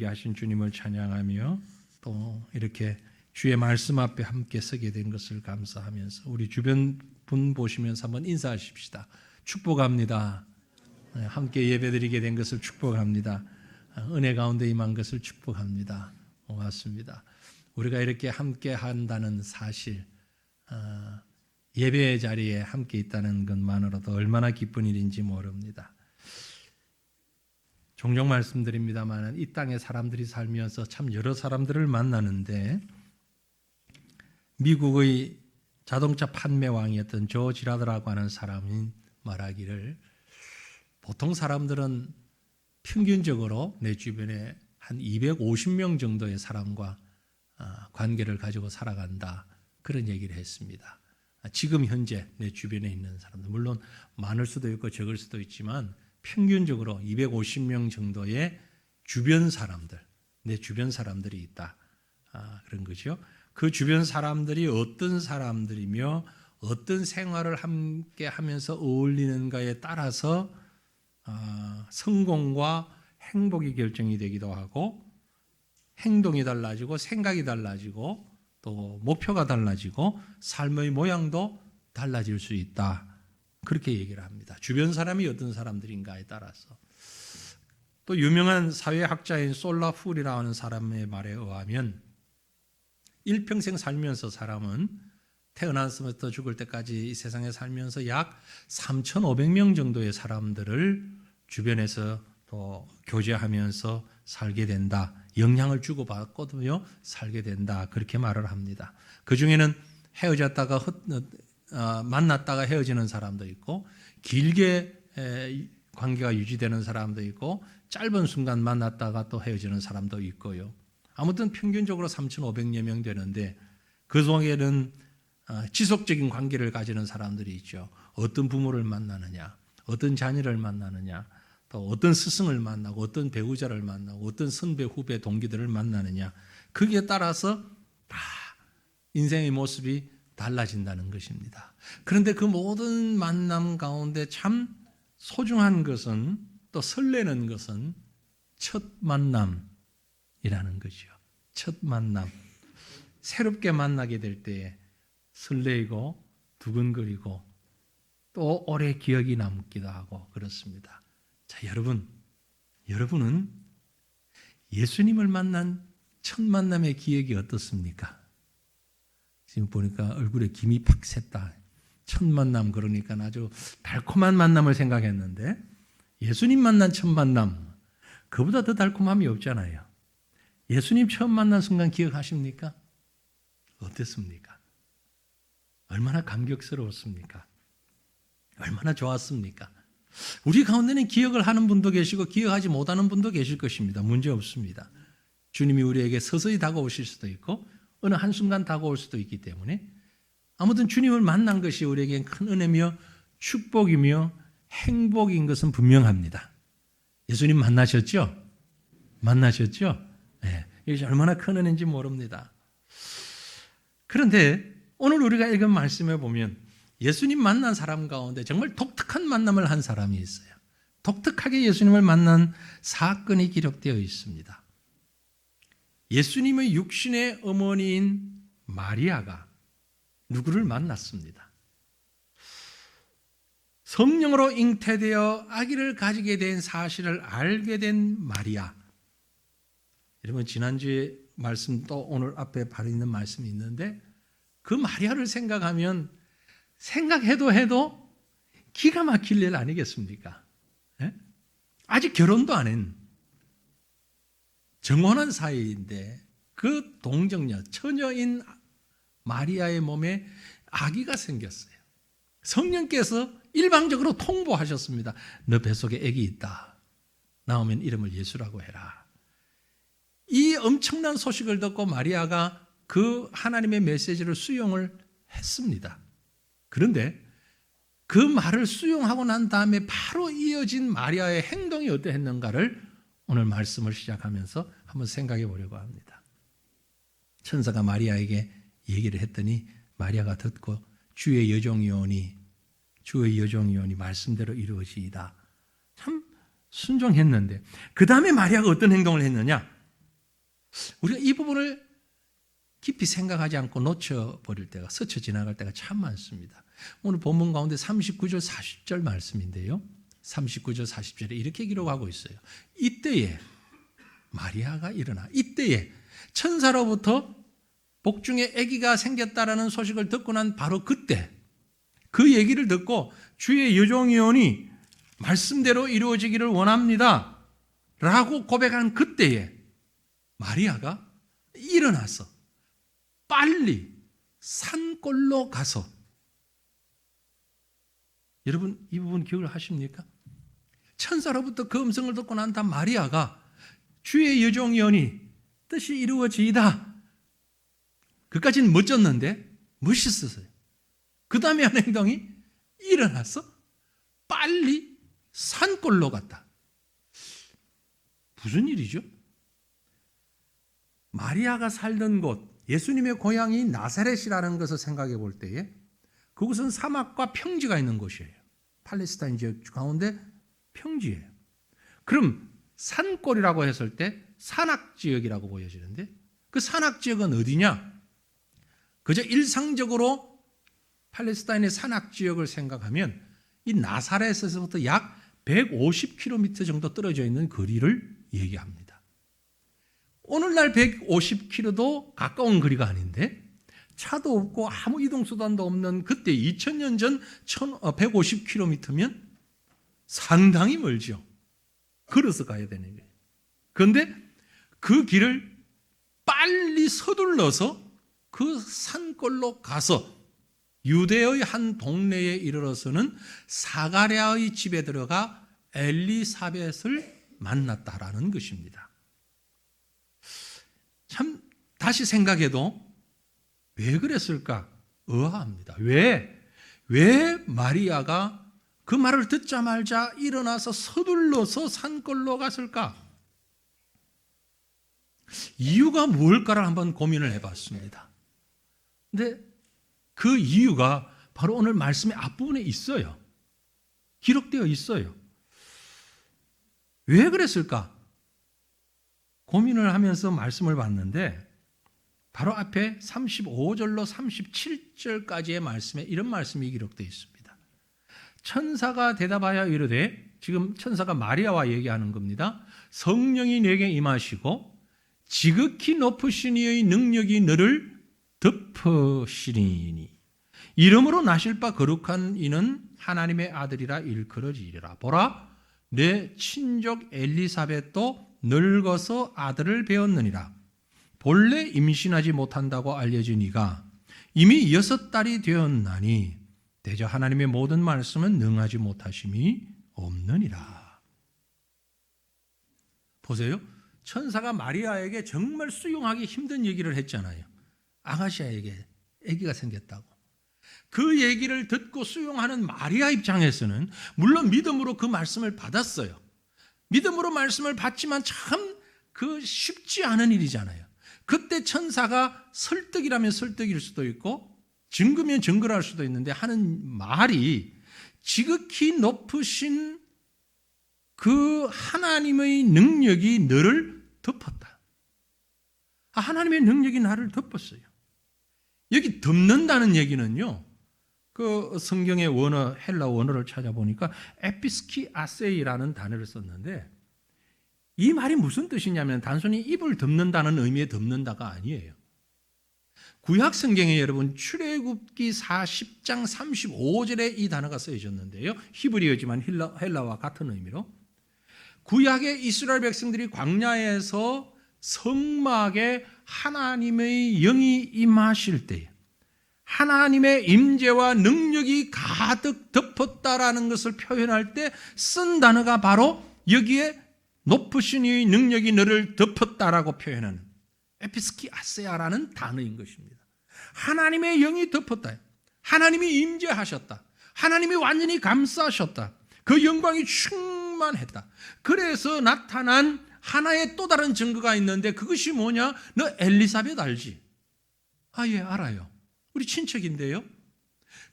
하신 주님을 찬양하며 또 이렇게 주의 말씀 앞에 함께 서게 된 것을 감사하면서 우리 주변 분 보시면서 한번 인사하십시다. 축복합니다. 함께 예배드리게 된 것을 축복합니다. 은혜 가운데 임한 것을 축복합니다. 고맙습니다. 우리가 이렇게 함께 한다는 사실, 예배의 자리에 함께 있다는 것만으로도 얼마나 기쁜 일인지 모릅니다. 종종 말씀드립니다만 이 땅에 사람들이 살면서 참 여러 사람들을 만나는데 미국의 자동차 판매왕이었던 조 지라드라고 하는 사람이 말하기를 보통 사람들은 평균적으로 내 주변에 한 250명 정도의 사람과 관계를 가지고 살아간다, 그런 얘기를 했습니다. 지금 현재 내 주변에 있는 사람들, 물론 많을 수도 있고 적을 수도 있지만 평균적으로 250명 정도의 주변 사람들, 내 주변 사람들이 있다, 그런 거죠. 그 주변 사람들이 어떤 사람들이며 어떤 생활을 함께 하면서 어울리는가에 따라서 성공과 행복이 결정이 되기도 하고, 행동이 달라지고 생각이 달라지고 또 목표가 달라지고 삶의 모양도 달라질 수 있다, 그렇게 얘기를 합니다. 주변 사람이 어떤 사람들인가에 따라서. 또 유명한 사회학자인 솔라풀이라고 하는 사람의 말에 의하면 일평생 살면서 사람은 태어나서부터 죽을 때까지 이 세상에 살면서 약 3,500명 정도의 사람들을 주변에서 또 교제하면서 살게 된다, 영향을 주고받거든요 살게 된다, 그렇게 말을 합니다. 그 중에는 헤어졌다가 만났다가 헤어지는 사람도 있고, 길게 관계가 유지되는 사람도 있고, 짧은 순간 만났다가 또 헤어지는 사람도 있고요. 아무튼 평균적으로 3,500여 명 되는데 그 속에는 지속적인 관계를 가지는 사람들이 있죠. 어떤 부모를 만나느냐, 어떤 자녀를 만나느냐, 또 어떤 스승을 만나고 어떤 배우자를 만나고 어떤 선배, 후배, 동기들을 만나느냐, 거기에 따라서 다 인생의 모습이 달라진다는 것입니다. 그런데 그 모든 만남 가운데 참 소중한 것은, 또 설레는 것은 첫 만남이라는 거죠. 첫 만남. 새롭게 만나게 될 때에 설레이고 두근거리고 또 오래 기억이 남기도 하고 그렇습니다. 자, 여러분은 예수님을 만난 첫 만남의 기억이 어떻습니까? 지금 보니까 얼굴에 김이 팍 샜다. 첫 만남, 그러니까 아주 달콤한 만남을 생각했는데 예수님 만난 첫 만남, 그보다 더 달콤함이 없잖아요. 예수님 처음 만난 순간 기억하십니까? 어땠습니까? 얼마나 감격스러웠습니까? 얼마나 좋았습니까? 우리 가운데는 기억을 하는 분도 계시고 기억하지 못하는 분도 계실 것입니다. 문제 없습니다. 주님이 우리에게 서서히 다가오실 수도 있고 어느 한순간 다가올 수도 있기 때문에, 아무튼 주님을 만난 것이 우리에겐 큰 은혜며 축복이며 행복인 것은 분명합니다. 예수님 만나셨죠? 네, 이것이 얼마나 큰 은혜인지 모릅니다. 그런데 오늘 우리가 읽은 말씀에 보면 예수님 만난 사람 가운데 정말 독특한 만남을 한 사람이 있어요. 독특하게 예수님을 만난 사건이 기록되어 있습니다. 예수님의 육신의 어머니인 마리아가 누구를 만났습니다. 성령으로 잉태되어 아기를 가지게 된 사실을 알게 된 마리아. 여러분, 지난주에 말씀, 또 오늘 앞에 바로 있는 말씀이 있는데 그 마리아를 생각하면 해도 기가 막힐 일 아니겠습니까? 예? 아직 결혼도 안 한 정혼한 사이인데 그 동정녀, 처녀인 마리아의 몸에 아기가 생겼어요. 성령께서 일방적으로 통보하셨습니다. 너 뱃속에 아기 있다. 나오면 이름을 예수라고 해라. 이 엄청난 소식을 듣고 마리아가 그 하나님의 메시지를 수용을 했습니다. 그런데 그 말을 수용하고 난 다음에 바로 이어진 마리아의 행동이 어떠했는가를 오늘 말씀을 시작하면서 한번 생각해 보려고 합니다. 천사가 마리아에게 얘기를 했더니 마리아가 듣고 주의 여종이오니 말씀대로 이루어지이다. 참 순종했는데 그 다음에 마리아가 어떤 행동을 했느냐? 우리가 이 부분을 깊이 생각하지 않고 놓쳐버릴 때가, 스쳐 지나갈 때가 참 많습니다. 오늘 본문 가운데 39절 40절 말씀인데요. 39절 40절에 이렇게 기록하고 있어요. 이때에 마리아가 일어나, 이때에 천사로부터 복중에 아기가 생겼다라는 소식을 듣고 난 바로 그때, 그 얘기를 듣고 주의 여종이오니 말씀대로 이루어지기를 원합니다 라고 고백한 그때에 마리아가 일어나서 빨리 산골로 가서, 여러분 이 부분 기억을 하십니까? 천사로부터 그 음성을 듣고 난 다음 마리아가 주의 여종이오니 뜻이 이루어지이다, 그까지는 멋졌는데 멋있었어요. 그 다음에 한 행동이 일어나서 빨리 산골로 갔다. 무슨 일이죠? 마리아가 살던 곳, 예수님의 고향이 나사렛이라는 것을 생각해 볼 때에 그곳은 사막과 평지가 있는 곳이에요. 팔레스타인 지역 가운데 평지예요. 그럼 산골이라고 했을 때 산악지역이라고 보여지는데, 그 산악지역은 어디냐? 그저 일상적으로 팔레스타인의 산악지역을 생각하면 이 나사렛에서부터 약 150km 정도 떨어져 있는 거리를 얘기합니다. 오늘날 150km도 가까운 거리가 아닌데, 차도 없고 아무 이동수단도 없는 그때 2000년 전 150km면 상당히 멀죠. 걸어서 가야 되는 거예요. 그런데 그 길을 빨리 서둘러서 그 산골로 가서 유대의 한 동네에 이르러서는 사가랴의 집에 들어가 엘리사벳을 만났다라는 것입니다. 참 다시 생각해도 왜 그랬을까 의아합니다. 왜 마리아가 그 말을 듣자마자 일어나서 서둘러서 산골로 갔을까? 이유가 무엇일까를 한번 고민을 해봤습니다. 근데 그 이유가 바로 오늘 말씀의 앞부분에 있어요. 기록되어 있어요. 왜 그랬을까? 고민을 하면서 말씀을 봤는데 바로 앞에 35절로 37절까지의 말씀에 이런 말씀이 기록되어 있습니다. 천사가 대답하여 이르되, 지금 천사가 마리아와 얘기하는 겁니다. 성령이 내게 임하시고 지극히 높으신 이의 능력이 너를 덮으시리니 이름으로 나실 바 거룩한 이는 하나님의 아들이라 일컬어지리라. 보라, 내 친족 엘리사벳도 늙어서 아들을 배었느니라. 본래 임신하지 못한다고 알려진 이가 이미 6달이 되었나니 대저 하나님의 모든 말씀은 능하지 못하심이 없느니라. 보세요. 천사가 마리아에게 정말 수용하기 힘든 얘기를 했잖아요. 아가시아에게 아기가 생겼다고. 그 얘기를 듣고 수용하는 마리아 입장에서는 물론 믿음으로 그 말씀을 받았어요. 믿음으로 말씀을 받지만 참 그 쉽지 않은 일이잖아요. 그때 천사가 설득이라면 설득일 수도 있고 증거면 증거할 수도 있는데 하는 말이 지극히 높으신 그 하나님의 능력이 너를 덮었다. 하나님의 능력이 나를 덮었어요. 여기 덮는다는 얘기는요, 그 성경의 원어, 헬라 원어를 찾아보니까 에피스키아세이라는 단어를 썼는데 이 말이 무슨 뜻이냐면 단순히 입을 덮는다는 의미의 덮는다가 아니에요. 구약 성경에 여러분 출애굽기 40장 35절에 이 단어가 쓰여졌는데요. 히브리어지만 헬라와 같은 의미로 구약의 이스라엘 백성들이 광야에서 성막에 하나님의 영이 임하실 때 하나님의 임재와 능력이 가득 덮었다라는 것을 표현할 때 쓴 단어가 바로 여기에 높으신 이의 능력이 너를 덮었다라고 표현하는 에피스키아세아라는 단어인 것입니다. 하나님의 영이 덮었다. 하나님이 임재하셨다. 하나님이 완전히 감싸셨다. 그 영광이 충만했다. 그래서 나타난 하나의 또 다른 증거가 있는데 그것이 뭐냐? 너 엘리사벳 알지? 아, 예, 알아요. 우리 친척인데요.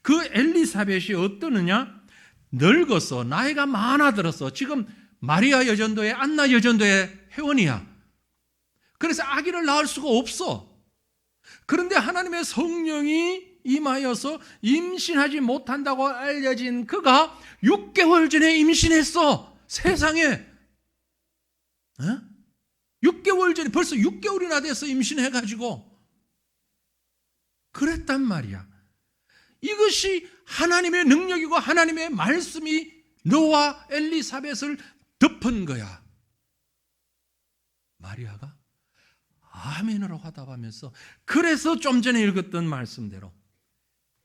그 엘리사벳이 어떠느냐? 늙어서 나이가 많아들어서 지금 마리아 여전도의 안나 여전도의 회원이야. 그래서 아기를 낳을 수가 없어. 그런데 하나님의 성령이 임하여서 임신하지 못한다고 알려진 그가 6개월 전에 임신했어. 세상에. 6개월 전에, 벌써 6개월이나 돼서 임신해가지고 그랬단 말이야. 이것이 하나님의 능력이고 하나님의 말씀이 너와 엘리사벳을 덮은 거야. 마리아가 아멘으로 화답하면서, 그래서 좀 전에 읽었던 말씀대로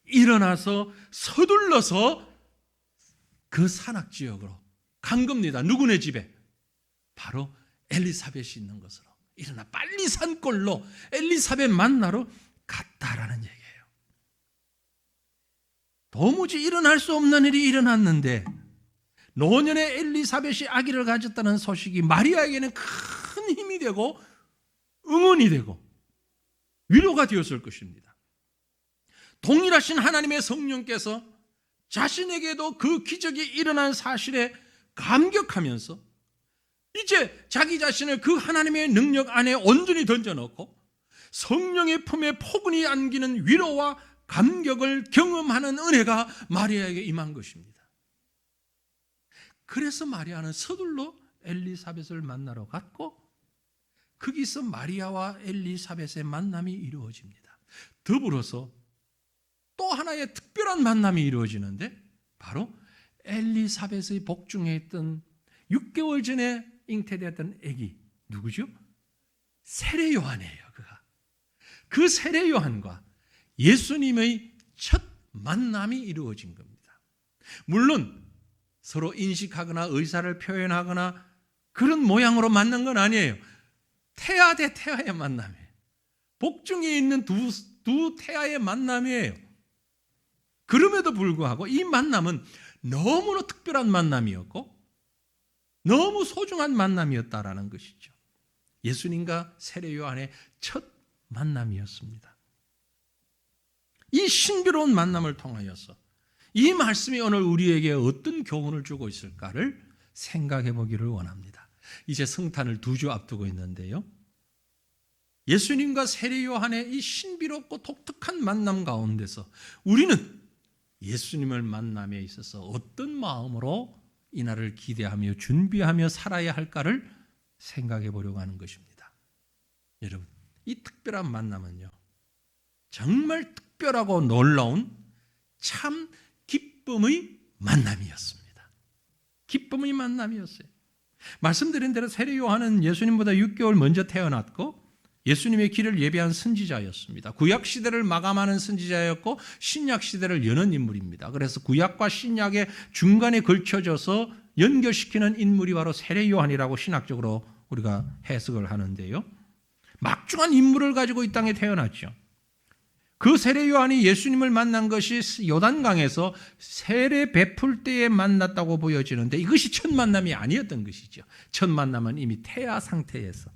일어나서 서둘러서 그 산악지역으로 간 겁니다. 누구네 집에? 바로 엘리사벳이 있는 곳으로 일어나 빨리 산골로 엘리사벳 만나러 갔다라는 얘기예요. 도무지 일어날 수 없는 일이 일어났는데 노년의 엘리사벳이 아기를 가졌다는 소식이 마리아에게는 큰 힘이 되고 응원이 되고 위로가 되었을 것입니다. 동일하신 하나님의 성령께서 자신에게도 그 기적이 일어난 사실에 감격하면서 이제 자기 자신을 그 하나님의 능력 안에 온전히 던져놓고 성령의 품에 포근히 안기는 위로와 감격을 경험하는 은혜가 마리아에게 임한 것입니다. 그래서 마리아는 서둘러 엘리사벳을 만나러 갔고 거기서 마리아와 엘리사벳의 만남이 이루어집니다. 더불어서 또 하나의 특별한 만남이 이루어지는데 바로 엘리사벳의 복중에 있던 6개월 전에 잉태되었던 아기 누구죠? 세례 요한이에요. 그 세례 요한과 예수님의 첫 만남이 이루어진 겁니다. 물론 서로 인식하거나 의사를 표현하거나 그런 모양으로 만난 건 아니에요. 태아 대 태아의 만남이에요. 복중에 있는 두 태아의 만남이에요. 그럼에도 불구하고 이 만남은 너무나 특별한 만남이었고 너무 소중한 만남이었다라는 것이죠. 예수님과 세례 요한의 첫 만남이었습니다. 이 신비로운 만남을 통하여서 이 말씀이 오늘 우리에게 어떤 교훈을 주고 있을까를 생각해 보기를 원합니다. 이제 성탄을 2주 앞두고 있는데요. 예수님과 세례 요한의 이 신비롭고 독특한 만남 가운데서 우리는 예수님을 만남에 있어서 어떤 마음으로 이날을 기대하며 준비하며 살아야 할까를 생각해 보려고 하는 것입니다. 여러분, 이 특별한 만남은요, 정말 특별하고 놀라운 참 기쁨의 만남이었습니다. 기쁨의 만남이었어요. 말씀드린 대로 세례 요한은 예수님보다 6개월 먼저 태어났고 예수님의 길을 예비한 선지자였습니다. 구약 시대를 마감하는 선지자였고 신약 시대를 여는 인물입니다. 그래서 구약과 신약의 중간에 걸쳐져서 연결시키는 인물이 바로 세례 요한이라고 신학적으로 우리가 해석을 하는데요. 막중한 인물을 가지고 이 땅에 태어났죠. 그 세례 요한이 예수님을 만난 것이 요단강에서 세례 베풀 때에 만났다고 보여지는데 이것이 첫 만남이 아니었던 것이죠. 첫 만남은 이미 태아 상태에서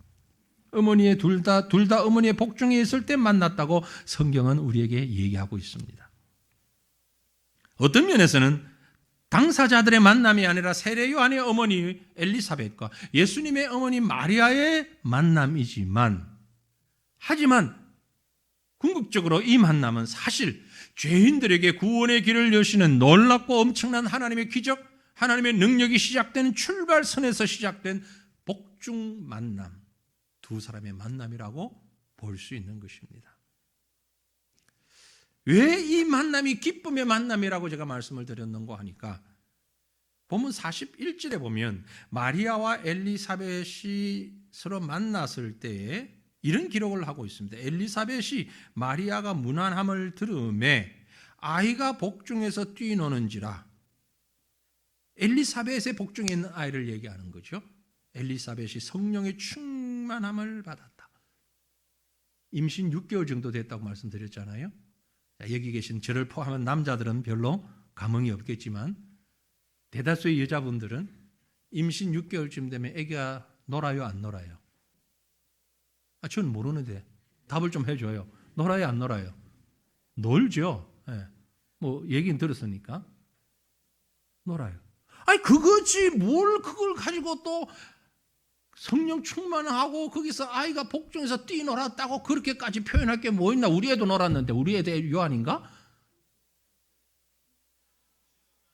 어머니의 둘 다 어머니의 복중에 있을 때 만났다고 성경은 우리에게 얘기하고 있습니다. 어떤 면에서는 당사자들의 만남이 아니라 세례 요한의 어머니 엘리사벳과 예수님의 어머니 마리아의 만남이지만 하지만 궁극적으로 이 만남은 사실 죄인들에게 구원의 길을 여시는 놀랍고 엄청난 하나님의 기적, 하나님의 능력이 시작된 출발선에서 시작된 복중 만남, 두 사람의 만남이라고 볼 수 있는 것입니다. 왜 이 만남이 기쁨의 만남이라고 제가 말씀을 드렸는가 하니까 본문 41절에 보면 마리아와 엘리사벳이 서로 만났을 때에 이런 기록을 하고 있습니다. 엘리사벳이 마리아가 문안함을 들음에 아이가 복중에서 뛰노는지라. 엘리사벳의 복중에 있는 아이를 얘기하는 거죠. 엘리사벳이 성령의 충만함을 받았다. 임신 6개월 정도 됐다고 말씀드렸잖아요. 여기 계신 저를 포함한 남자들은 별로 감흥이 없겠지만 대다수의 여자분들은 임신 6개월쯤 되면 아기가 놀아요, 안 놀아요? 저는 모르는데 답을 좀 해줘요. 놀아요, 안 놀아요? 놀죠. 네. 뭐 얘기는 들었으니까 놀아요. 아니 그거지 뭘 그걸 가지고 또 성령 충만하고 거기서 아이가 복중에서 뛰놀았다고 그렇게까지 표현할 게 뭐 있나? 우리 애도 놀았는데 우리 애도 요한인가?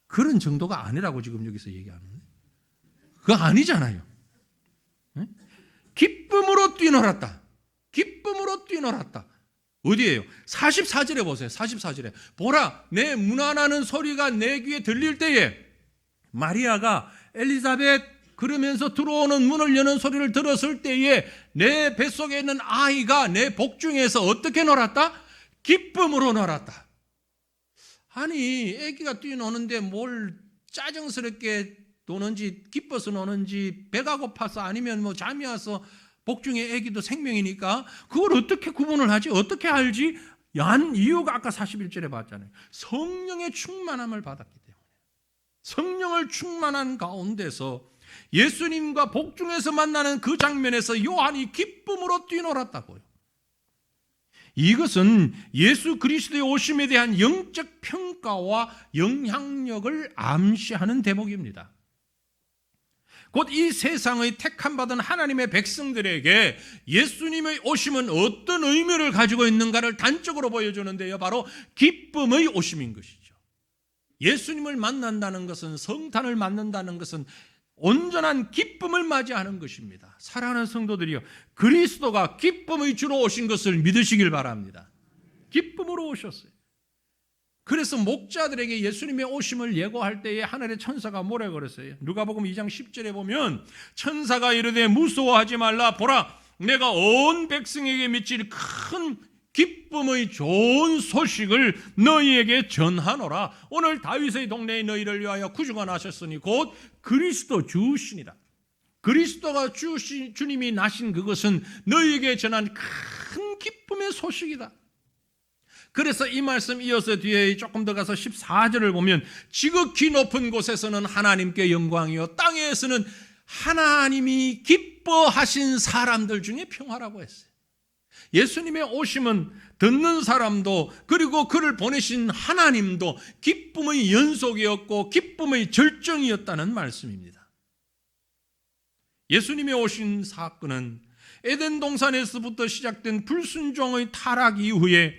그런 정도가 아니라고 지금 여기서 얘기하는데 그거 아니잖아요. 기쁨으로 뛰놀았다. 기쁨으로 뛰놀았다. 어디예요? 44절에 보세요. 44절에 보라 내 문안하는 소리가 내 귀에 들릴 때에 마리아가 엘리사벳 그러면서 들어오는 문을 여는 소리를 들었을 때에 내 뱃속에 있는 아이가 내 복중에서 어떻게 놀았다? 기쁨으로 놀았다. 아니 애기가 뛰노는데 뭘 짜증스럽게 노는지 기뻐서 노는지 배가 고파서 아니면 뭐 잠이 와서 복중에 애기도 생명이니까 그걸 어떻게 구분을 하지? 어떻게 알지? 한 이유가 아까 41절에 봤잖아요. 성령의 충만함을 받았기 때문에. 성령을 충만한 가운데서 예수님과 복중에서 만나는 그 장면에서 요한이 기쁨으로 뛰놀았다고요. 이것은 예수 그리스도의 오심에 대한 영적 평가와 영향력을 암시하는 대목입니다. 곧 이 세상의 택함받은 하나님의 백성들에게 예수님의 오심은 어떤 의미를 가지고 있는가를 단적으로 보여주는데요. 바로 기쁨의 오심인 것이죠. 예수님을 만난다는 것은, 성탄을 맞는다는 것은 온전한 기쁨을 맞이하는 것입니다. 사랑하는 성도들이요, 그리스도가 기쁨의 주로 오신 것을 믿으시길 바랍니다. 기쁨으로 오셨어요. 그래서 목자들에게 예수님의 오심을 예고할 때에 하늘의 천사가 뭐라 그랬어요? 누가복음 2장 10절에 보면 천사가 이르되 무서워하지 말라. 보라 내가 온 백성에게 미칠 큰 기쁨의 좋은 소식을 너희에게 전하노라. 오늘 다윗의 동네에 너희를 위하여 구주가 나셨으니 곧 그리스도 주시니라. 그리스도가 주님이 나신 그것은 너희에게 전한 큰 기쁨의 소식이다. 그래서 이 말씀 이어서 뒤에 조금 더 가서 14절을 보면 지극히 높은 곳에서는 하나님께 영광이요 땅에서는 하나님이 기뻐하신 사람들 중에 평화라고 했어요. 예수님의 오심은 듣는 사람도 그리고 그를 보내신 하나님도 기쁨의 연속이었고 기쁨의 절정이었다는 말씀입니다. 예수님의 오신 사건은 에덴 동산에서부터 시작된 불순종의 타락 이후에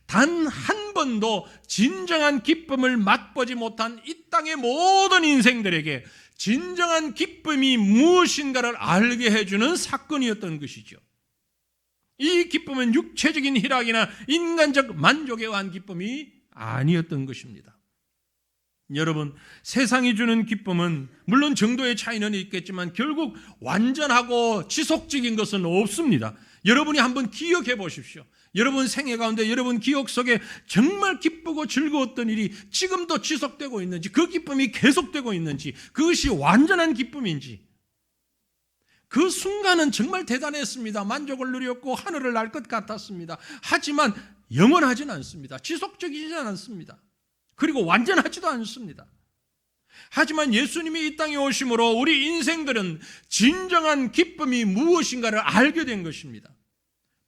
단 한 번도 진정한 기쁨을 맛보지 못한 이 땅의 모든 인생들에게 진정한 기쁨이 무엇인가를 알게 해주는 사건이었던 것이죠. 이 기쁨은 육체적인 희락이나 인간적 만족에 의한 기쁨이 아니었던 것입니다. 여러분, 세상이 주는 기쁨은 물론 정도의 차이는 있겠지만 결국 완전하고 지속적인 것은 없습니다. 여러분이 한번 기억해 보십시오. 여러분 생애 가운데 여러분 기억 속에 정말 기쁘고 즐거웠던 일이 지금도 지속되고 있는지, 그 기쁨이 계속되고 있는지, 그것이 완전한 기쁨인지. 그 순간은 정말 대단했습니다. 만족을 누렸고 하늘을 날 것 같았습니다. 하지만 영원하지는 않습니다. 지속적이지 않습니다. 그리고 완전하지도 않습니다. 하지만 예수님이 이 땅에 오심으로 우리 인생들은 진정한 기쁨이 무엇인가를 알게 된 것입니다.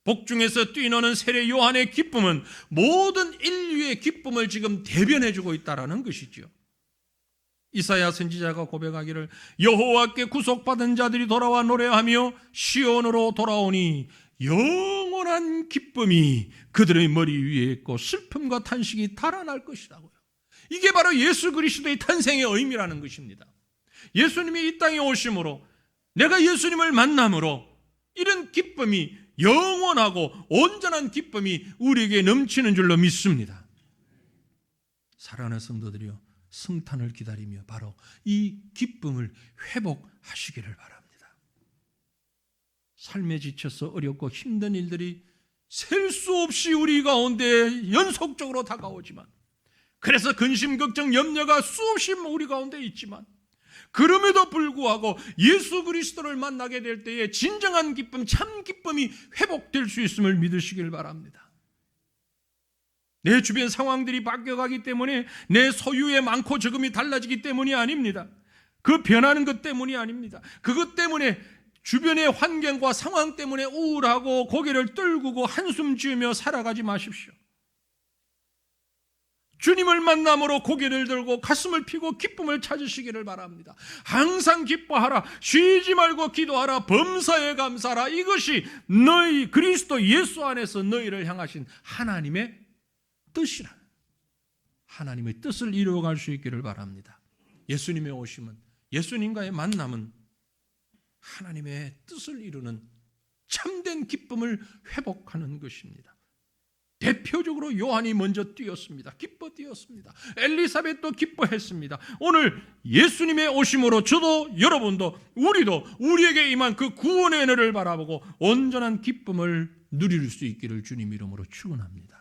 복중에서 뛰노는 세례 요한의 기쁨은 모든 인류의 기쁨을 지금 대변해주고 있다는 것이죠. 이사야 선지자가 고백하기를 여호와께 구속받은 자들이 돌아와 노래하며 시온으로 돌아오니 영원한 기쁨이 그들의 머리 위에 있고 슬픔과 탄식이 달아날 것이라고요. 이게 바로 예수 그리스도의 탄생의 의미라는 것입니다. 예수님이 이 땅에 오심으로, 내가 예수님을 만남으로 이런 기쁨이, 영원하고 온전한 기쁨이 우리에게 넘치는 줄로 믿습니다. 사랑하는 성도들이요, 성탄을 기다리며 바로 이 기쁨을 회복하시기를 바랍니다. 삶에 지쳐서 어렵고 힘든 일들이 셀 수 없이 우리 가운데 연속적으로 다가오지만, 그래서 근심, 걱정, 염려가 수없이 우리 가운데 있지만, 그럼에도 불구하고 예수 그리스도를 만나게 될 때에 진정한 기쁨, 참 기쁨이 회복될 수 있음을 믿으시길 바랍니다. 내 주변 상황들이 바뀌어가기 때문에 내 소유의 많고 적음이 달라지기 때문이 아닙니다. 그 변하는 것 때문이 아닙니다. 그것 때문에 주변의 환경과 상황 때문에 우울하고 고개를 떨구고 한숨 지으며 살아가지 마십시오. 주님을 만남으로 고개를 들고 가슴을 피고 기쁨을 찾으시기를 바랍니다. 항상 기뻐하라. 쉬지 말고 기도하라. 범사에 감사하라. 이것이 너희 그리스도 예수 안에서 너희를 향하신 하나님의 뜻이라. 하나님의 뜻을 이루어갈 수 있기를 바랍니다. 예수님의 오심은, 예수님과의 만남은 하나님의 뜻을 이루는 참된 기쁨을 회복하는 것입니다. 대표적으로 요한이 먼저 뛰었습니다. 기뻐 뛰었습니다. 엘리사벳도 기뻐했습니다. 오늘 예수님의 오심으로 저도 여러분도 우리도 우리에게 임한 그 구원의 은혜를 바라보고 온전한 기쁨을 누릴 수 있기를 주님 이름으로 축원합니다.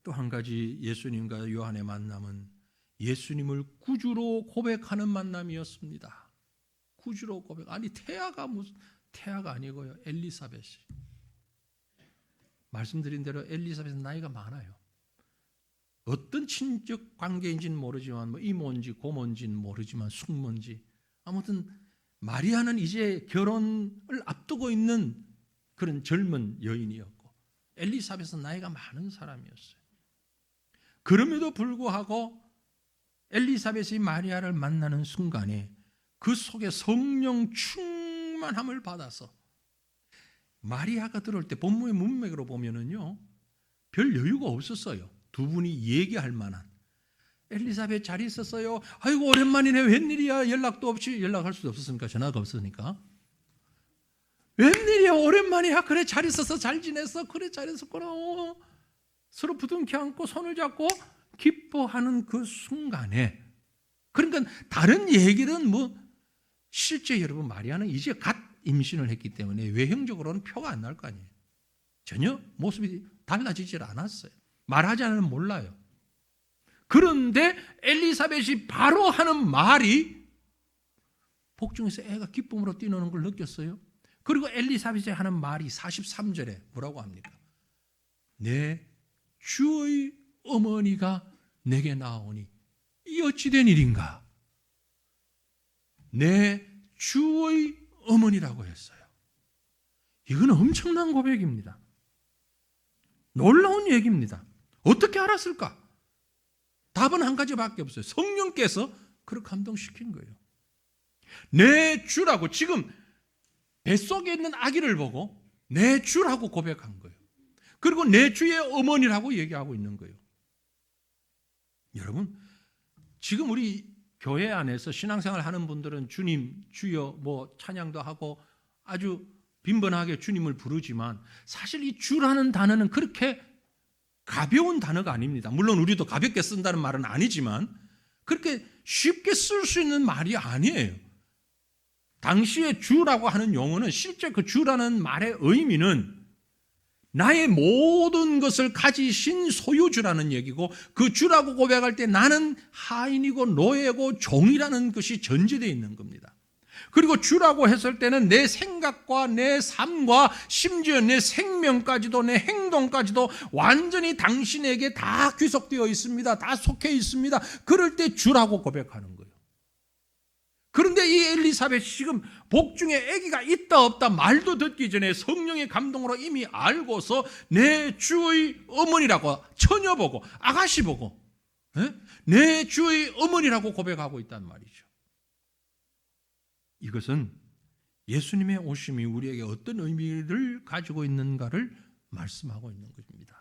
또 한 가지 예수님과 요한의 만남은 예수님을 구주로 고백하는 만남이었습니다. 구주로 고백. 아니 태아가 아니고요. 엘리사벳이. 말씀드린 대로 엘리사벳은 나이가 많아요. 어떤 친척 관계인지는 모르지만 이모인지 고모인지는 모르지만 숙모인지 아무튼 마리아는 이제 결혼을 앞두고 있는 그런 젊은 여인이었고 엘리사벳은 나이가 많은 사람이었어요. 그럼에도 불구하고 엘리사벳이 마리아를 만나는 순간에 그 속에 성령 충만함을 받아서 마리아가 들어올 때 본문의 문맥으로 보면은요 별 여유가 없었어요. 두 분이 얘기할 만한. 엘리사벳 잘 있었어요. 아이고 오랜만이네. 웬일이야. 연락도 없이. 연락할 수도 없었으니까 전화가 없으니까. 웬일이야. 오랜만이야. 그래 잘 있었어. 잘 지냈어. 그래 잘 있었구나. 서로 부둥켜 안고 손을 잡고 기뻐하는 그 순간에, 그러니까 다른 얘기는 실제 여러분 마리아는 이제 갓 임신을 했기 때문에 외형적으로는 표가 안 날 거 아니에요. 전혀 모습이 달라지질 않았어요. 말하지 않으면 몰라요. 그런데 엘리사벳이 바로 하는 말이 복중에서 애가 기쁨으로 뛰노는 걸 느꼈어요. 그리고 엘리사벳이 하는 말이 43절에 뭐라고 합니까? 내 주의 어머니가 내게 나오니 이 어찌 된 일인가? 내 주의 어머니라고 했어요. 이건 엄청난 고백입니다. 놀라운 얘기입니다. 어떻게 알았을까? 답은 한 가지밖에 없어요. 성령께서 그렇게 감동시킨 거예요. 내 주라고, 지금 뱃속에 있는 아기를 보고 내 주라고 고백한 거예요. 그리고 내 주의 어머니라고 얘기하고 있는 거예요. 여러분, 지금 우리 교회 안에서 신앙생활 하는 분들은 주님, 주여 찬양도 하고 아주 빈번하게 주님을 부르지만 사실 이 주라는 단어는 그렇게 가벼운 단어가 아닙니다. 물론 우리도 가볍게 쓴다는 말은 아니지만 그렇게 쉽게 쓸 수 있는 말이 아니에요. 당시에 주라고 하는 용어는 실제 그 주라는 말의 의미는 나의 모든 것을 가지신 소유주라는 얘기고, 그 주라고 고백할 때 나는 하인이고 노예고 종이라는 것이 전제되어 있는 겁니다. 그리고 주라고 했을 때는 내 생각과 내 삶과 심지어 내 생명까지도 내 행동까지도 완전히 당신에게 다 귀속되어 있습니다. 다 속해 있습니다. 그럴 때 주라고 고백하는 거예요. 그런데 이 엘리사벳이 지금 복중에 아기가 있다 없다 말도 듣기 전에 성령의 감동으로 이미 알고서 내 주의 어머니라고, 처녀보고 아가씨 보고 내 주의 어머니라고 고백하고 있단 말이죠. 이것은 예수님의 오심이 우리에게 어떤 의미를 가지고 있는가를 말씀하고 있는 것입니다.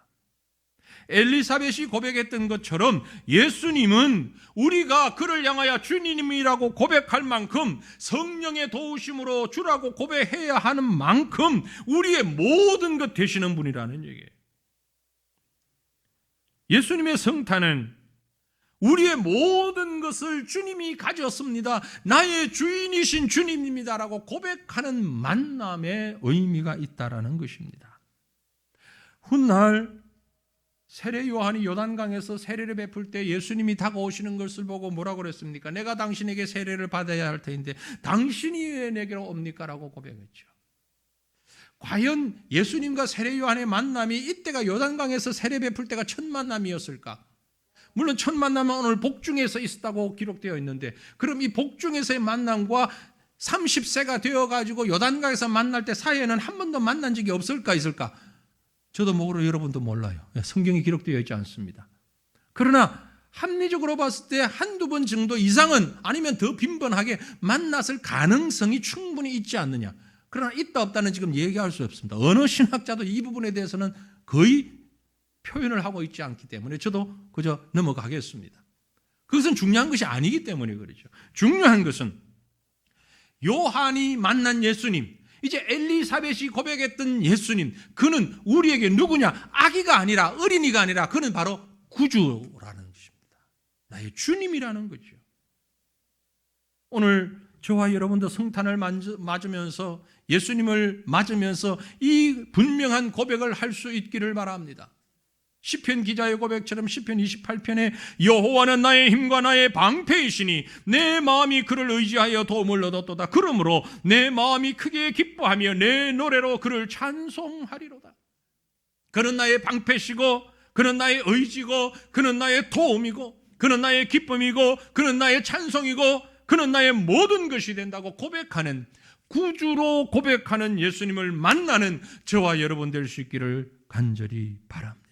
엘리사벳이 고백했던 것처럼 예수님은 우리가 그를 향하여 주님이라고 고백할 만큼, 성령의 도우심으로 주라고 고백해야 하는 만큼 우리의 모든 것 되시는 분이라는 얘기예요. 예수님의 성탄은 우리의 모든 것을 주님이 가졌습니다. 나의 주인이신 주님입니다라고 고백하는 만남의 의미가 있다라는 것입니다. 훗날 세례 요한이 요단강에서 세례를 베풀 때 예수님이 다가오시는 것을 보고 뭐라고 그랬습니까? 내가 당신에게 세례를 받아야 할 터인데 당신이 왜 내게로 옵니까? 라고 고백했죠. 과연 예수님과 세례 요한의 만남이 이때가 요단강에서 세례 베풀 때가 첫 만남이었을까? 물론 첫 만남은 오늘 복중에서 있었다고 기록되어 있는데, 그럼 이 복중에서의 만남과 30세가 되어가지고 요단강에서 만날 때 사이에는 한 번도 만난 적이 없을까 있을까? 저도 모르고 여러분도 몰라요. 성경에 기록되어 있지 않습니다. 그러나 합리적으로 봤을 때 한두 번 정도 이상은 아니면 더 빈번하게 만났을 가능성이 충분히 있지 않느냐. 그러나 있다 없다는 지금 얘기할 수 없습니다. 어느 신학자도 이 부분에 대해서는 거의 표현을 하고 있지 않기 때문에 저도 그저 넘어가겠습니다. 그것은 중요한 것이 아니기 때문에 그렇죠. 중요한 것은 요한이 만난 예수님, 이제 엘리사벳이 고백했던 예수님, 그는 우리에게 누구냐? 아기가 아니라, 어린이가 아니라 그는 바로 구주라는 것입니다. 나의 주님이라는 거죠. 오늘 저와 여러분도 성탄을 맞으면서, 예수님을 맞으면서 이 분명한 고백을 할 수 있기를 바랍니다. 시편 기자의 고백처럼 시편 28편에 여호와는 나의 힘과 나의 방패이시니 내 마음이 그를 의지하여 도움을 얻었도다. 그러므로 내 마음이 크게 기뻐하며 내 노래로 그를 찬송하리로다. 그는 나의 방패시고 그는 나의 의지고 그는 나의 도움이고 그는 나의 기쁨이고 그는 나의 찬송이고 그는 나의 모든 것이 된다고 고백하는, 구주로 고백하는 예수님을 만나는 저와 여러분 될 수 있기를 간절히 바랍니다.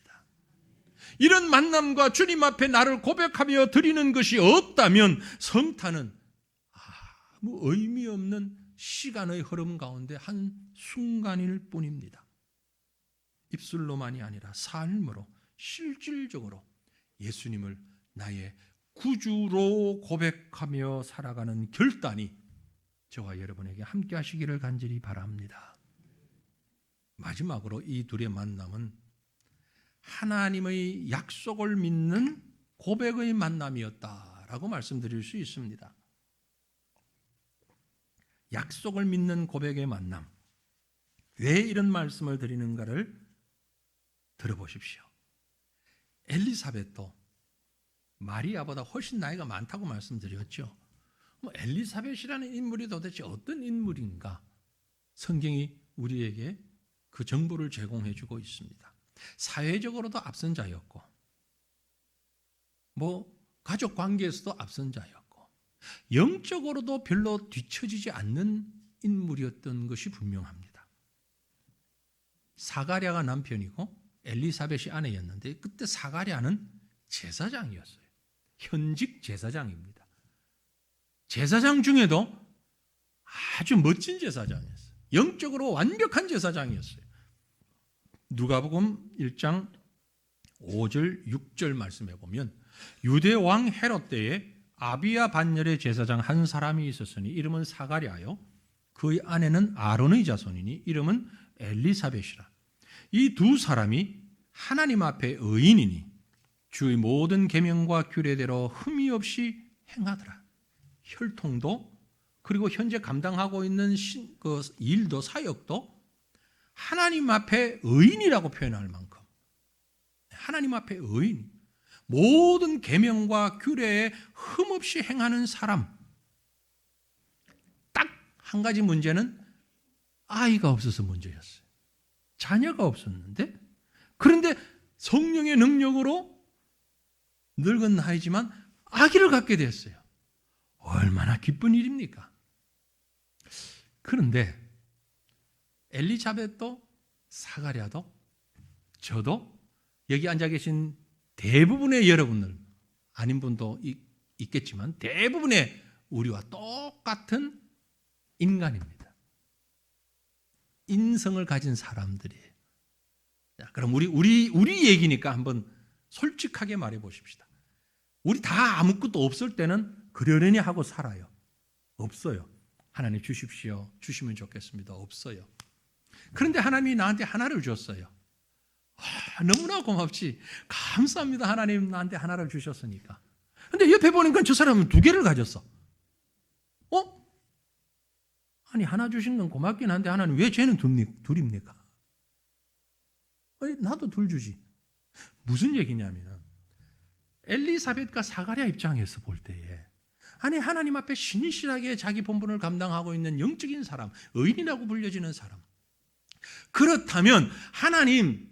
이런 만남과 주님 앞에 나를 고백하며 드리는 것이 없다면 성탄은 아무 의미 없는 시간의 흐름 가운데 한 순간일 뿐입니다. 입술로만이 아니라 삶으로 실질적으로 예수님을 나의 구주로 고백하며 살아가는 결단이 저와 여러분에게 함께 하시기를 간절히 바랍니다. 마지막으로 이 둘의 만남은 하나님의 약속을 믿는 고백의 만남이었다라고 말씀드릴 수 있습니다. 약속을 믿는 고백의 만남. 왜 이런 말씀을 드리는가를 들어보십시오. 엘리사벳도 마리아보다 훨씬 나이가 많다고 말씀드렸죠. 엘리사벳이라는 인물이 도대체 어떤 인물인가? 성경이 우리에게 그 정보를 제공해주고 있습니다. 사회적으로도 앞선 자였고, 가족 관계에서도 앞선 자였고, 영적으로도 별로 뒤처지지 않는 인물이었던 것이 분명합니다. 사가랴가 남편이고 엘리사벳이 아내였는데 그때 사가랴는 제사장이었어요. 현직 제사장입니다. 제사장 중에도 아주 멋진 제사장이었어요. 영적으로 완벽한 제사장이었어요. 누가복음 1장 5절 6절 말씀해 보면 유대 왕 헤롯 때에 아비야 반열의 제사장 한 사람이 있었으니 이름은 사가랴요 그의 아내는 아론의 자손이니 이름은 엘리사벳이라. 이 두 사람이 하나님 앞에 의인이니 주의 모든 계명과 규례대로 흠이 없이 행하더라. 혈통도 그리고 현재 감당하고 있는 그 일도 사역도 하나님 앞에 의인이라고 표현할 만큼 하나님 앞에 의인, 모든 계명과 규례에 흠없이 행하는 사람. 딱 한 가지 문제는 아이가 없어서 문제였어요. 자녀가 없었는데, 그런데 성령의 능력으로 늙은 나이지만 아기를 갖게 됐어요. 얼마나 기쁜 일입니까? 그런데 엘리자벳도 사가랴도 저도 여기 앉아 계신 대부분의 여러분들, 아닌 분도 있겠지만 대부분의 우리와 똑같은 인간입니다. 인성을 가진 사람들이에요. 자, 그럼 우리 얘기니까 한번 솔직하게 말해 보십시다. 우리 다 아무것도 없을 때는 그러려니 하고 살아요. 없어요. 하나님 주십시오. 주시면 좋겠습니다. 없어요. 그런데 하나님이 나한테 하나를 줬어요. 너무나 고맙지. 감사합니다. 하나님 나한테 하나를 주셨으니까. 근데 옆에 보니까 저 사람은 두 개를 가졌어. 아니 하나 주신 건 고맙긴 한데 하나님 왜 쟤는 둘입니까? 나도 둘 주지. 무슨 얘기냐면 엘리사벳과 사가랴 입장에서 볼 때에 아니 하나님 앞에 신실하게 자기 본분을 감당하고 있는 영적인 사람, 의인이라고 불려지는 사람. 그렇다면 하나님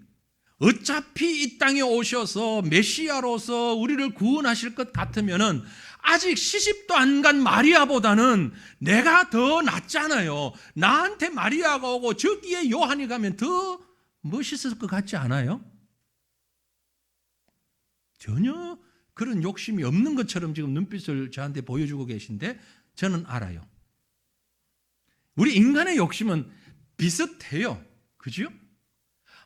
어차피 이 땅에 오셔서 메시아로서 우리를 구원하실 것 같으면은 아직 시집도 안 간 마리아보다는 내가 더 낫잖아요. 나한테 마리아가 오고 저기에 요한이 가면 더 멋있을 것 같지 않아요? 전혀 그런 욕심이 없는 것처럼 지금 눈빛을 저한테 보여주고 계신데 저는 알아요. 우리 인간의 욕심은 비슷해요. 그죠?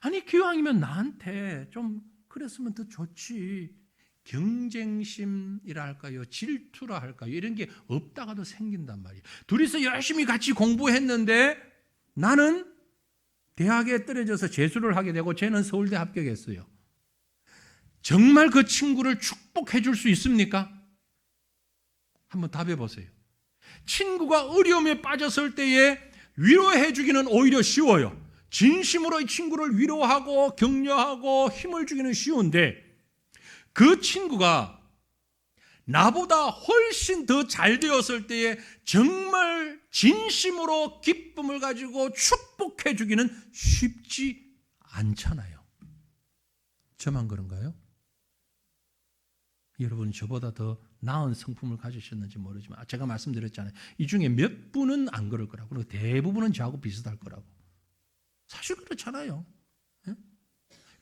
아니 기왕이면 나한테 좀 그랬으면 더 좋지. 경쟁심이라 할까요? 질투라 할까요? 이런 게 없다가도 생긴단 말이에요. 둘이서 열심히 같이 공부했는데 나는 대학에 떨어져서 재수를 하게 되고 쟤는 서울대 합격했어요. 정말 그 친구를 축복해 줄 수 있습니까? 한번 답해 보세요. 친구가 어려움에 빠졌을 때에 위로해 주기는 오히려 쉬워요. 진심으로 이 친구를 위로하고 격려하고 힘을 주기는 쉬운데 그 친구가 나보다 훨씬 더 잘 되었을 때에 정말 진심으로 기쁨을 가지고 축복해 주기는 쉽지 않잖아요. 저만 그런가요? 여러분 저보다 더 나은 성품을 가지셨는지 모르지만 제가 말씀드렸잖아요. 이 중에 몇 분은 안 그럴 거라고. 그리고 대부분은 저하고 비슷할 거라고. 사실 그렇잖아요.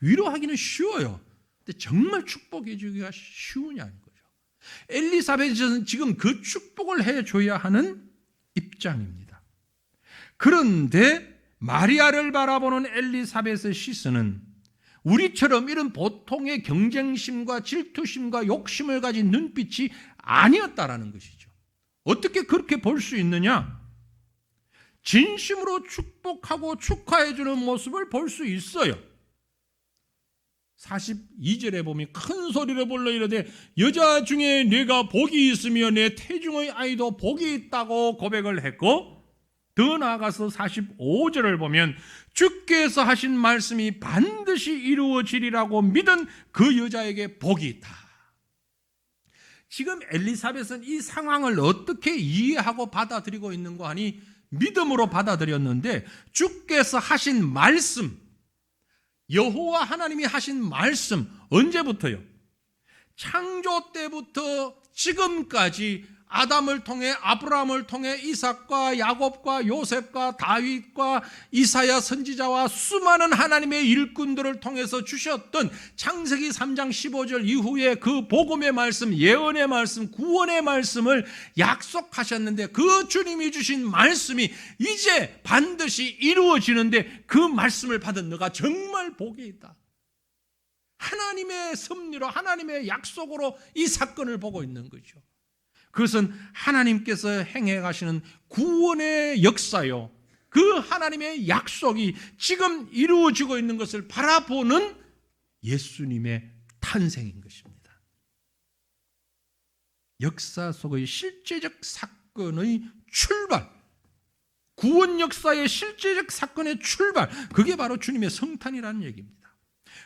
위로하기는 쉬워요. 근데 정말 축복해 주기가 쉬우냐는 거죠. 엘리사벳은 지금 그 축복을 해줘야 하는 입장입니다. 그런데 마리아를 바라보는 엘리사벳의 시선은 우리처럼 이런 보통의 경쟁심과 질투심과 욕심을 가진 눈빛이 아니었다라는 것이죠. 어떻게 그렇게 볼 수 있느냐? 진심으로 축복하고 축하해 주는 모습을 볼 수 있어요. 42절에 보면 큰 소리로 불러 이르되 여자 중에 네가 복이 있으며 내 태중의 아이도 복이 있다고 고백을 했고, 더 나아가서 45절을 보면 주께서 하신 말씀이 반드시 이루어지리라고 믿은 그 여자에게 복이 있다. 지금 엘리사벳은 이 상황을 어떻게 이해하고 받아들이고 있는가 하니 믿음으로 받아들였는데, 주께서 하신 말씀, 여호와 하나님이 하신 말씀, 언제부터요? 창조 때부터 지금까지 아담을 통해 아브라함을 통해 이삭과 야곱과 요셉과 다윗과 이사야 선지자와 수많은 하나님의 일꾼들을 통해서 주셨던 창세기 3장 15절 이후에 그 복음의 말씀, 예언의 말씀, 구원의 말씀을 약속하셨는데 그 주님이 주신 말씀이 이제 반드시 이루어지는데 그 말씀을 받은 너가 정말 복이 있다. 하나님의 섭리로 하나님의 약속으로 이 사건을 보고 있는 거죠. 그것은 하나님께서 행해 가시는 구원의 역사요, 그 하나님의 약속이 지금 이루어지고 있는 것을 바라보는 예수님의 탄생인 것입니다. 역사 속의 실제적 사건의 출발, 구원 역사의 실제적 사건의 출발, 그게 바로 주님의 성탄이라는 얘기입니다.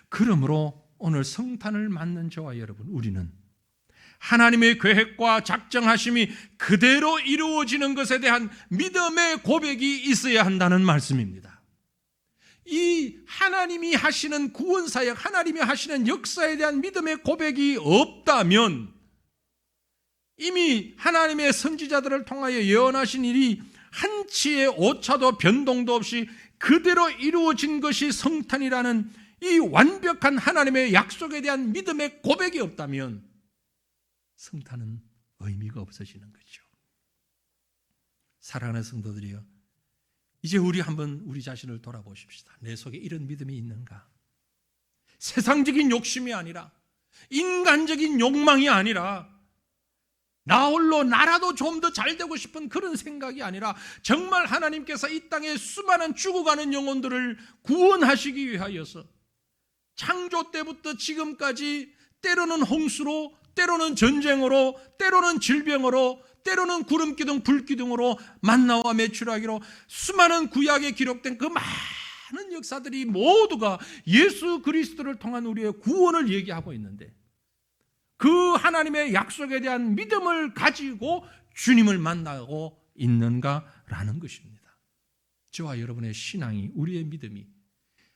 그러므로 오늘 성탄을 맞는 저와 여러분, 우리는 하나님의 계획과 작정하심이 그대로 이루어지는 것에 대한 믿음의 고백이 있어야 한다는 말씀입니다. 이 하나님이 하시는 구원사역, 하나님이 하시는 역사에 대한 믿음의 고백이 없다면 이미 하나님의 선지자들을 통하여 예언하신 일이 한치의 오차도 변동도 없이 그대로 이루어진 것이 성탄이라는 이 완벽한 하나님의 약속에 대한 믿음의 고백이 없다면 성탄은 의미가 없어지는 거죠. 사랑하는 성도들이여, 이제 우리 한번 우리 자신을 돌아보십시다. 내 속에 이런 믿음이 있는가? 세상적인 욕심이 아니라, 인간적인 욕망이 아니라, 나 홀로 나라도 좀 더 잘 되고 싶은 그런 생각이 아니라 정말 하나님께서 이 땅에 수많은 죽어가는 영혼들을 구원하시기 위하여서 창조 때부터 지금까지 때로는 홍수로, 때로는 전쟁으로, 때로는 질병으로, 때로는 구름기둥, 불기둥으로, 만나와 메추라기로 수많은 구약에 기록된 그 많은 역사들이 모두가 예수 그리스도를 통한 우리의 구원을 얘기하고 있는데, 그 하나님의 약속에 대한 믿음을 가지고 주님을 만나고 있는가라는 것입니다. 저와 여러분의 신앙이, 우리의 믿음이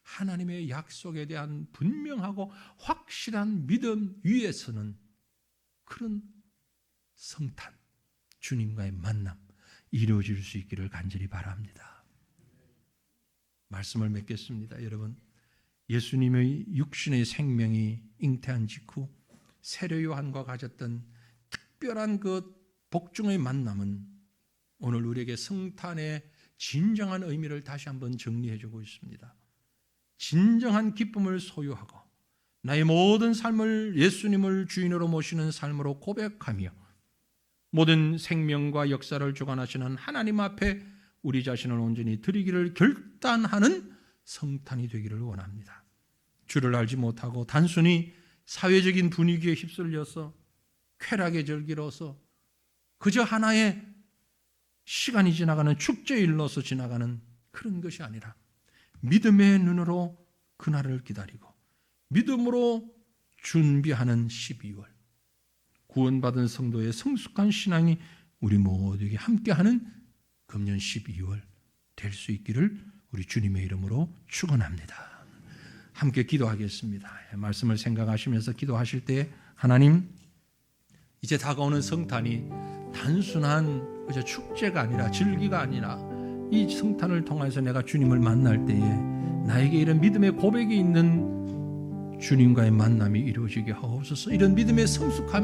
하나님의 약속에 대한 분명하고 확실한 믿음 위에서는 그런 성탄, 주님과의 만남 이루어질 수 있기를 간절히 바랍니다. 말씀을 맺겠습니다. 여러분, 예수님의 육신의 생명이 잉태한 직후 세례 요한과 가졌던 특별한 그 복중의 만남은 오늘 우리에게 성탄의 진정한 의미를 다시 한번 정리해주고 있습니다. 진정한 기쁨을 소유하고 나의 모든 삶을 예수님을 주인으로 모시는 삶으로 고백하며 모든 생명과 역사를 주관하시는 하나님 앞에 우리 자신을 온전히 드리기를 결단하는 성탄이 되기를 원합니다. 주를 알지 못하고 단순히 사회적인 분위기에 휩쓸려서 쾌락의 절기로서 그저 하나의 시간이 지나가는 축제일로서 지나가는 그런 것이 아니라 믿음의 눈으로 그날을 기다리고 믿음으로 준비하는 12월, 구원받은 성도의 성숙한 신앙이 우리 모두에게 함께하는 금년 12월 될 수 있기를 우리 주님의 이름으로 축원합니다. 함께 기도하겠습니다. 말씀을 생각하시면서 기도하실 때 하나님, 이제 다가오는 성탄이 단순한 그저 축제가 아니라 즐기가 아니라 이 성탄을 통해서 내가 주님을 만날 때에 나에게 이런 믿음의 고백이 있는 주님과의 만남이 이루어지게 하옵소서. 이런 믿음의 성숙함이